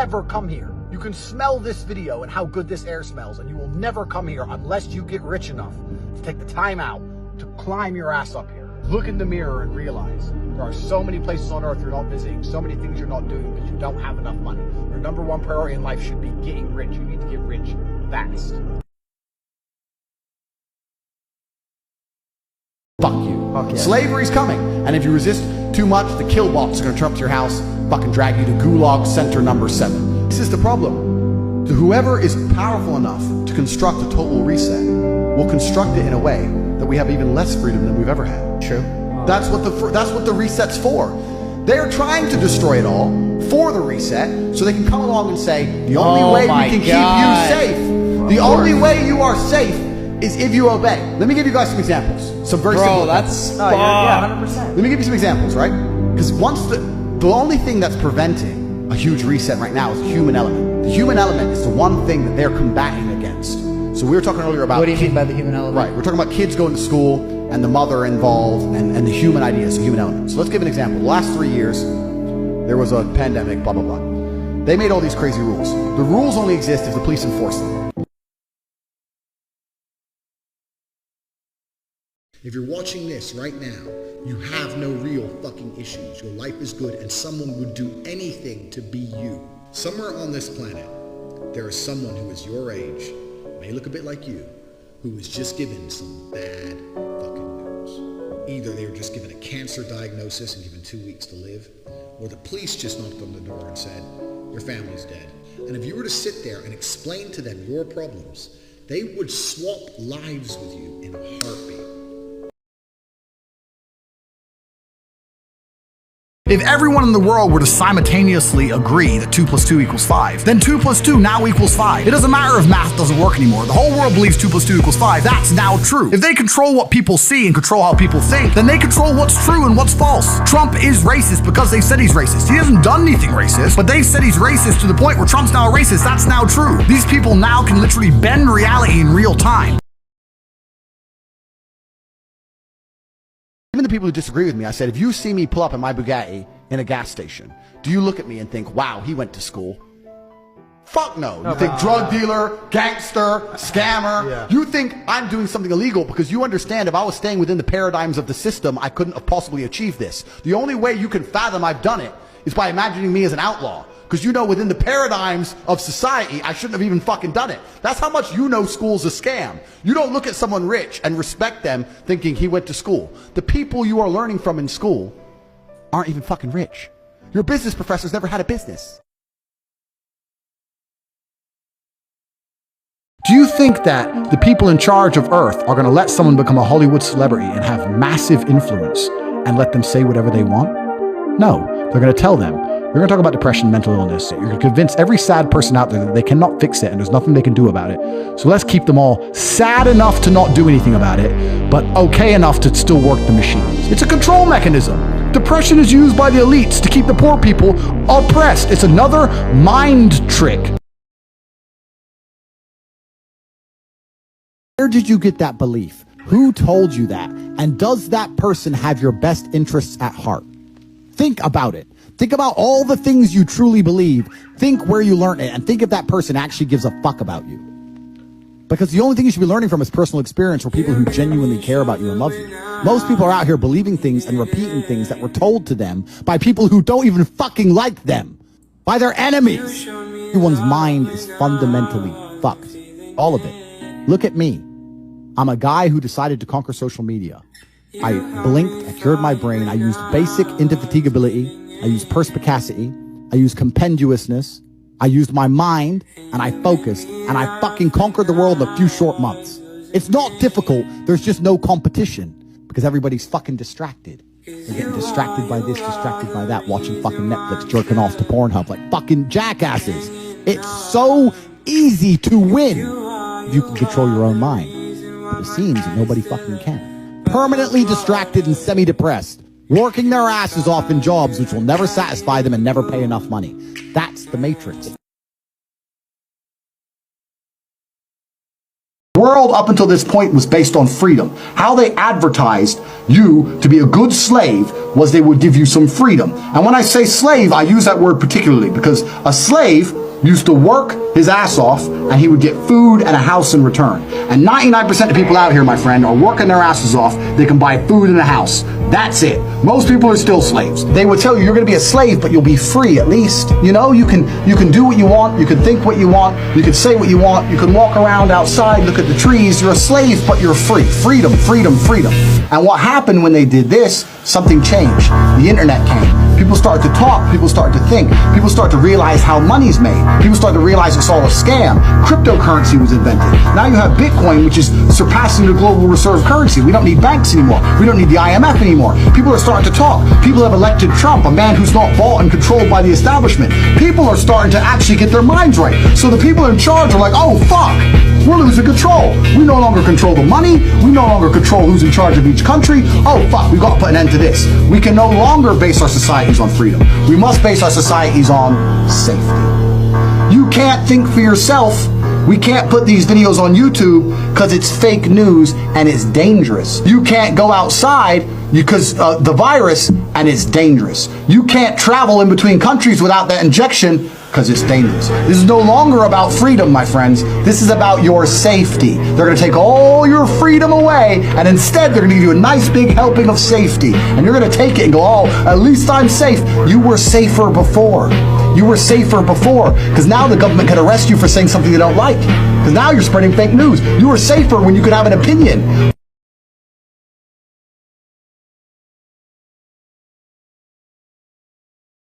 never come here. You can smell this video and how good this air smells, and you will never come here unless you get rich enough to take the time out to climb your ass up here. Look in the mirror and realize there are so many places on earth you're not visiting, so many things you're not doing because you don't have enough money. Your number one priority in life should be getting rich. You need to get rich fast. Fuck you. Okay. Slavery's coming, and if you resist too much, the kill bots are gonna turn up to your house, fucking drag you to Gulag Center number 7. This is the problem. Whoever is powerful enough to construct a total reset will construct it in a way that we have even less freedom than we've ever had. True. That's what the reset's for. They're trying to destroy it all for the reset, so they can come along and say the only way we can keep you safe, the only way you are safe is if you obey. Let me give you guys some examples. Some very simple examples. Yeah, 100%. Let me give you some examples, right? Because once the only thing that's preventing a huge reset right now is the human element. The human element is the one thing that they're combating against. So we were talking earlier about... What do you mean by the human element? Right, we're talking about kids going to school and the mother involved and the human ideas, the human element. So let's give an example. The last 3 years, there was a pandemic, blah, blah, blah. They made all these crazy rules. The rules only exist if the police enforce them. If you're watching this right now, you have no real fucking issues. Your life is good and someone would do anything to be you. Somewhere on this planet, there is someone who is your age, may look a bit like you, who was just given some bad fucking news. Either they were just given a cancer diagnosis and given 2 weeks to live, or the police just knocked on the door and said, your family's dead. And if you were to sit there and explain to them your problems, they would swap lives with you in a heartbeat. If everyone in the world were to simultaneously agree that 2 + 2 = 5, then 2 + 2 now equals 5. It doesn't matter if math doesn't work anymore. The whole world believes 2 + 2 = 5. That's now true. If they control what people see and control how people think, then they control what's true and what's false. Trump is racist because they said he's racist. He hasn't done anything racist, but they said he's racist to the point where Trump's now a racist. That's now true. These people now can literally bend reality in real time. Even the people who disagree with me, I said, if you see me pull up in my Bugatti in a gas station, do you look at me and think, wow, he went to school? Fuck no. You think drug dealer, gangster, scammer. Yeah. You think I'm doing something illegal because you understand if I was staying within the paradigms of the system, I couldn't have possibly achieved this. The only way you can fathom I've done it is by imagining me as an outlaw. Because you know within the paradigms of society, I shouldn't have even fucking done it. That's how much you know school's a scam. You don't look at someone rich and respect them thinking he went to school. The people you are learning from in school aren't even fucking rich. Your business professors never had a business. Do you think that the people in charge of Earth are going to let someone become a Hollywood celebrity and have massive influence and let them say whatever they want? No, they're going to tell them. We're going to talk about depression, mental illness. You're going to convince every sad person out there that they cannot fix it and there's nothing they can do about it. So let's keep them all sad enough to not do anything about it, but okay enough to still work the machines. It's a control mechanism. Depression is used by the elites to keep the poor people oppressed. It's another mind trick. Where did you get that belief? Who told you that? And does that person have your best interests at heart? Think about it. Think about all the things you truly believe. Think where you learned it, and think if that person actually gives a fuck about you. Because the only thing you should be learning from is personal experience from people who genuinely care about you and love you. Most people are out here believing things and repeating things that were told to them by people who don't even fucking like them. By their enemies. Everyone's mind is fundamentally fucked. All of it. Look at me. I'm a guy who decided to conquer social media. I blinked, I cured my brain, I used basic indefatigability, I used perspicacity, I used compendiousness, I used my mind, and I focused, and I fucking conquered the world in a few short months. It's not difficult, there's just no competition, because everybody's fucking distracted. They're getting distracted by this, distracted by that, watching fucking Netflix, jerking off to Pornhub like fucking jackasses. It's so easy to win if you can control your own mind. But it seems that nobody fucking can. Permanently distracted and semi-depressed, working their asses off in jobs which will never satisfy them and never pay enough money. That's the matrix. world up until this point was based on freedom. How they advertised you to be a good slave was they would give you some freedom. And when I say slave, I use that word particularly because a slave used to work his ass off and he would get food and a house in return. And 99% of people out here, my friend, are working their asses off. They can buy food and a house. That's it. Most people are still slaves. They would tell you you're going to be a slave, but you'll be free at least. You know, you can do what you want. You can think what you want. You can say what you want. You can walk around outside, look at the trees. You're a slave, but you're free. Freedom, freedom, freedom. And what happened when they did this? Something changed. The internet came. People start to talk. People start to think. People start to realize how money's made. People start to realize it's all a scam. Cryptocurrency was invented. Now you have Bitcoin, which is surpassing the global reserve currency. We don't need banks anymore. We don't need the IMF anymore. People are starting to talk. People have elected Trump, a man who's not bought and controlled by the establishment. People are starting to actually get their minds right. So the people in charge are like, oh, fuck. We're losing control. We no longer control the money. We no longer control who's in charge of each country. Oh, fuck, we've got to put an end to this. We can no longer base our societies on freedom. We must base our societies on safety. You can't think for yourself. We can't put these videos on YouTube because it's fake news and it's dangerous. You can't go outside because the virus and it's dangerous. You can't travel in between countries without that injection because it's dangerous. This is no longer about freedom, my friends. This is about your safety. They're going to take all your freedom away, and instead they're going to give you a nice big helping of safety. And you're going to take it and go, oh, at least I'm safe. You were safer before. You were safer before, because now the government can arrest you for saying something they don't like. Because now you're spreading fake news. You were safer when you could have an opinion.